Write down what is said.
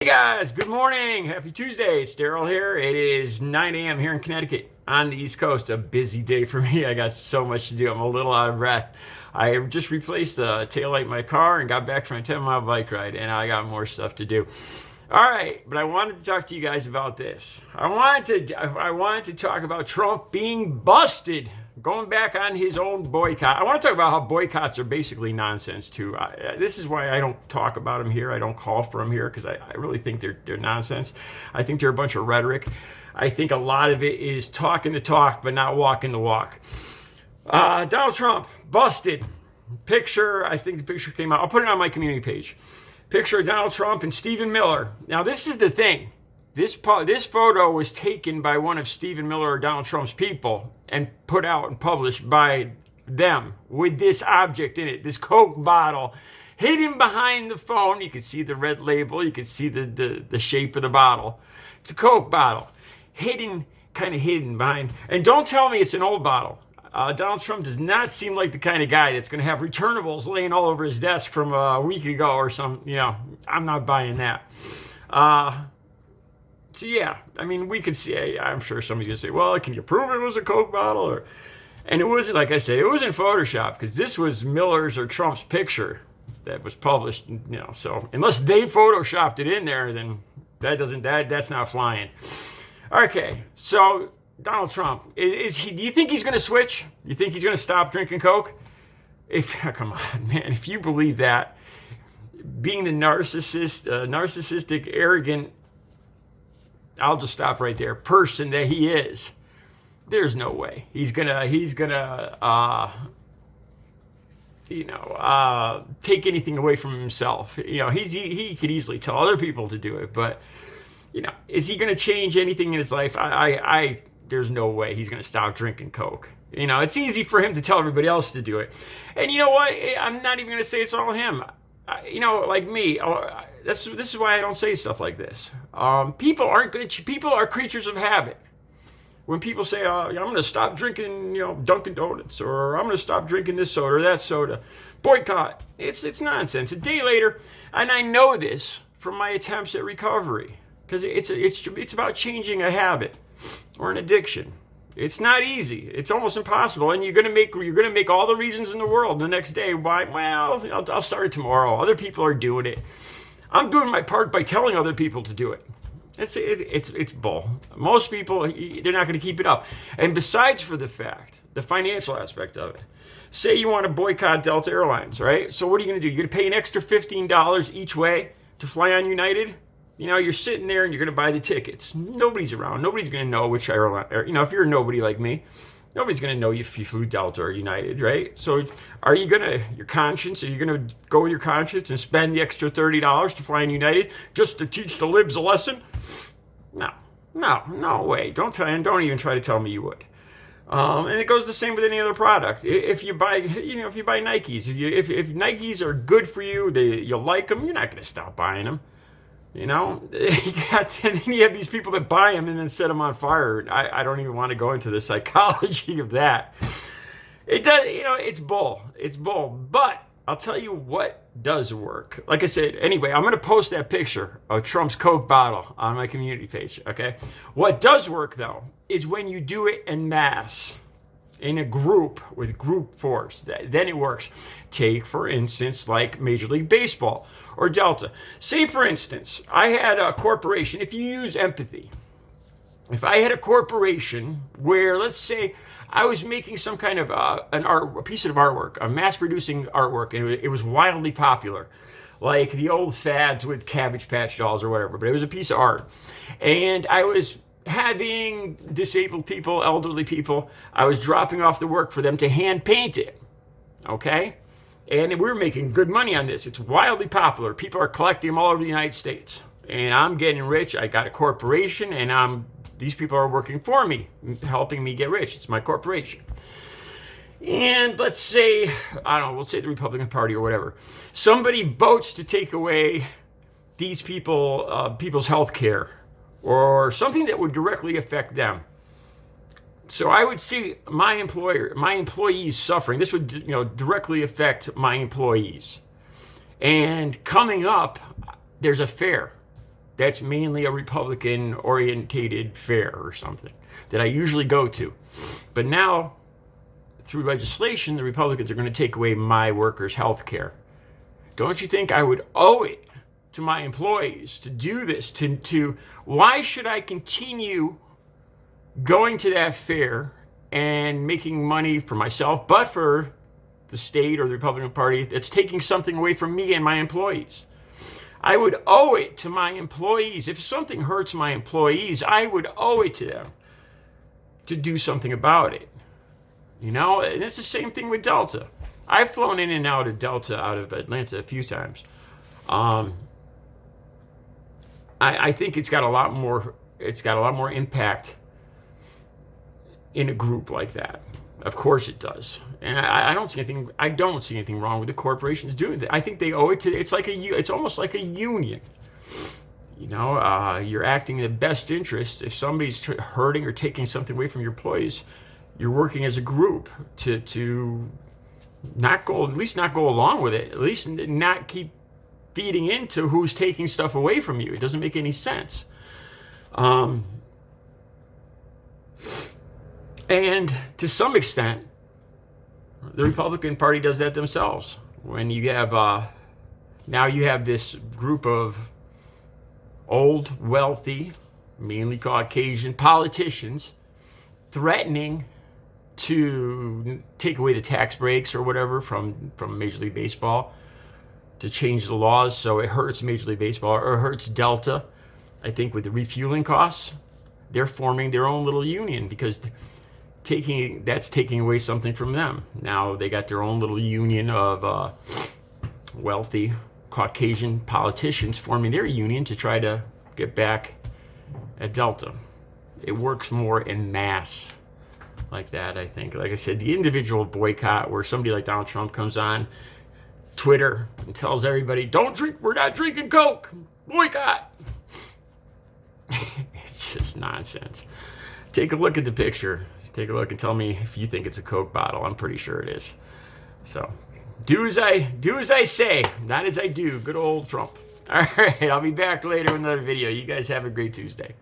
Hey guys, good morning. Happy Tuesday. It's Daryl here. It is 9 a.m. here in Connecticut on the East Coast. A busy day for me. I got so much to do. I'm a little out of breath. I just replaced the taillight in my car and got back from a 10-mile bike ride, and I got more stuff to do. All right, but I wanted to talk to you guys about this. I wanted to talk about Trump being busted, going back on his own boycott. I want to talk about how boycotts are basically nonsense too. This is why I don't talk about them here. I don't call for them here because I really think they're nonsense. I think they're a bunch of rhetoric. I think a lot of it is talking the talk but not walking the walk. Donald Trump busted. Picture. I think the picture came out. I'll put it on my community page. Picture of Donald Trump and Stephen Miller. Now, this is the thing. This photo was taken by one of Stephen Miller or Donald Trump's people and put out and published by them with this object in it, this Coke bottle, hidden behind the phone. You can see the red label. You can see the shape of the bottle. It's a Coke bottle, kind of hidden behind. And don't tell me it's an old bottle. Donald Trump does not seem like the kind of guy that's going to have returnables laying all over his desk from a week ago or something. I'm not buying that. So yeah, I mean, we could see. I'm sure somebody's going to say, well, can you prove it was a Coke bottle? And it wasn't, like I said, it wasn't Photoshop, because this was Miller's or Trump's picture that was published. So unless they Photoshopped it in there, then that's not flying. Okay, so Donald Trump, do you think he's going to switch? You think he's going to stop drinking Coke? Come on, man, if you believe that, being the narcissistic, arrogant, I'll just stop right there, person that he is, there's no way he's gonna take anything away from himself. He could easily tell other people to do it, but is he gonna change anything in his life? There's no way he's going to stop drinking Coke. It's easy for him to tell everybody else to do it. And you know what? I'm not even going to say it's all him. Like me, this is why I don't say stuff like this. People are creatures of habit. When people say, I'm going to stop drinking, Dunkin' Donuts, or I'm going to stop drinking this soda or that soda, boycott. It's nonsense. A day later, and I know this from my attempts at recovery, because it's about changing a habit or an addiction. It's not easy. It's almost impossible, and you're gonna make all the reasons in the world the next day why. Well, I'll start it tomorrow. Other people are doing it. I'm doing my part by telling other people to do it. It's bull. Most people, they're not going to keep it up. And besides, for the fact, the financial aspect of it. Say you want to boycott Delta Airlines, right? So what are you going to do? You're going to pay an extra $15 each way to fly on United? You're sitting there and you're going to buy the tickets. Nobody's around. Nobody's going to know which airline. If you're nobody like me, nobody's going to know if you flew Delta or United, right? So are you going to, your conscience, are you going to go with your conscience and spend the extra $30 to fly on United just to teach the libs a lesson? No way. Don't even try to tell me you would. And it goes the same with any other product. If you buy Nikes, if Nikes are good for you, you like them, you're not going to stop buying them. Then you have these people that buy them and then set them on fire. I don't even want to go into the psychology of that. It does, it's bull. It's bull. But I'll tell you what does work. Like I said, anyway, I'm going to post that picture of Trump's Coke bottle on my community page, okay? What does work, though, is when you do it en masse, in a group, with group force. Then it works. Take, for instance, like Major League Baseball or Delta. Say, for instance, I had a corporation. If you use empathy, if I had a corporation where, let's say, I was making some kind of a piece of artwork, a mass-producing artwork, and it was wildly popular, like the old fads with Cabbage Patch dolls or whatever, but it was a piece of art. And I was having disabled people, elderly people, I was dropping off the work for them to hand paint it, okay? And we were making good money on this. It's wildly popular. People are collecting them all over the United States. And I'm getting rich. I got a corporation, and these people are working for me, helping me get rich. It's my corporation. And let's say, I don't know, we'll say the Republican Party or whatever. Somebody votes to take away these people's health care or something that would directly affect them. So I would see my employees suffering. This would, directly affect my employees. And coming up, there's a fair. that's mainly a Republican orientated fair or something that I usually go to. But now, through legislation, the Republicans are going to take away my workers' health care. Don't you think I would owe it to my employees to do this? Why should I continue going to that fair and making money for myself, but for the state or the Republican Party that's taking something away from me and my employees? I would owe it to my employees. If something hurts my employees, I would owe it to them to do something about it. You know, and it's the same thing with Delta. I've flown in and out of Delta out of Atlanta a few times. I think it's got a lot more impact in a group like that. Of course it does. And I don't see anything wrong with the corporations doing that. I think they owe it to, it's almost like a union. You know, you're acting in the best interest. If somebody's hurting or taking something away from your employees, you're working as a group to not go along with it. At least not keep feeding into who's taking stuff away from you. It doesn't make any sense. And to some extent, the Republican Party does that themselves. When you have now you have this group of old, wealthy, mainly Caucasian politicians threatening to take away the tax breaks or whatever from Major League Baseball, to change the laws so it hurts Major League Baseball or hurts Delta. I think with the refueling costs, they're forming their own little union because that's taking away something from them. Now they got their own little union of wealthy Caucasian politicians forming their union to try to get back at Delta. It works more en masse like that, I think. Like I said, the individual boycott where somebody like Donald Trump comes on Twitter and tells everybody, don't drink, we're not drinking Coke, boycott. It's just nonsense. Take a look at the picture. Take a look and tell me if you think it's a Coke bottle. I'm pretty sure it is. So do as I say, not as I do. Good old Trump. All right, I'll be back later with another video. You guys have a great Tuesday.